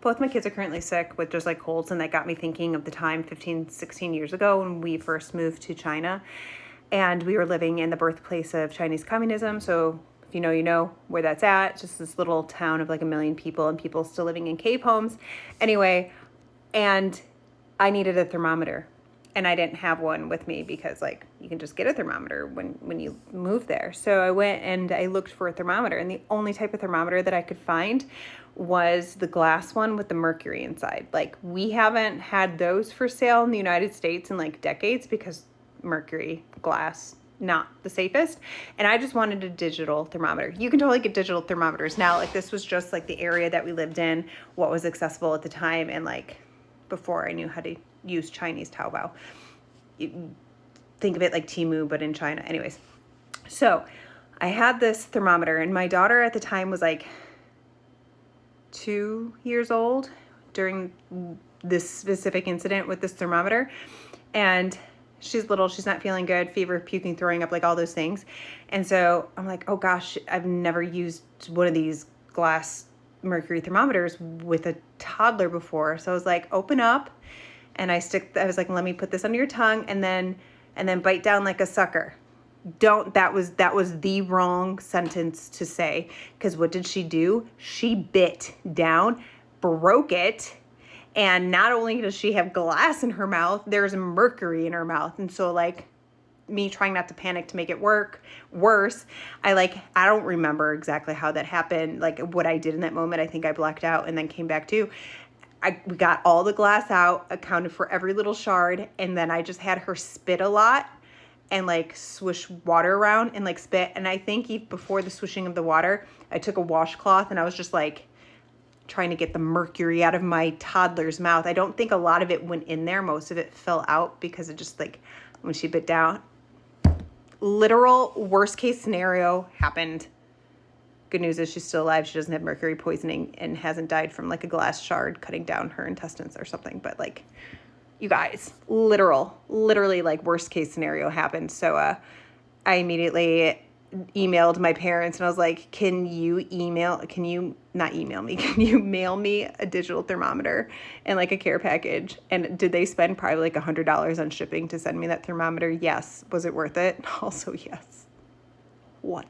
Both my kids are currently sick with just like colds, and that got me thinking of the time 15, 16 years ago when we first moved to China, and we were living in the birthplace of Chinese communism. So if you know where that's at. It's just this little town of like 1 million people, and people still living in cave homes. Anyway, and I needed a thermometer, and I didn't have one with me because like you can just get a thermometer when you move there. So I went and I looked for a thermometer, and the only type of thermometer that I could find was the glass one with the mercury inside. Like, we haven't had those for sale in the United States in like decades because mercury glass, not the safest. And I just wanted a digital thermometer. You can totally get digital thermometers now. Like, this was just like the area that we lived in, what was accessible at the time, and like before I knew how to use Chinese Taobao. You think of it like Temu, but in China. Anyways, so I had this thermometer, and my daughter at the time was like 2 years old during this specific incident with this thermometer. And she's little, she's not feeling good, fever, puking, throwing up, like all those things. And so I'm like, oh gosh, I've never used one of these glass mercury thermometers with a toddler before. So I was like, open up, and I was like, let me put this under your tongue, and then bite down like a sucker. That was the wrong sentence to say, because what did she do? She bit down, broke it. And not only does she have glass in her mouth, there's mercury in her mouth. And so like me trying not to panic to make it worse, I don't remember exactly how that happened, like what I did in that moment. I think I blacked out and then came back to. We got all the glass out, accounted for every little shard, and then I just had her spit a lot and like swish water around and like spit. And I think before the swishing of the water, I took a washcloth and I was just like trying to get the mercury out of my toddler's mouth. I don't think a lot of it went in there. Most of it fell out because it just like when she bit down. Literal worst case scenario happened. Good news is she's still alive. She doesn't have mercury poisoning and hasn't died from like a glass shard cutting down her intestines or something. But like, you guys, literally like worst case scenario happened. So I immediately emailed my parents, and I was like, can you mail me a digital thermometer and like a care package? And did they spend probably like $100 on shipping to send me that thermometer? Yes. Was it worth it? Also, yes. What?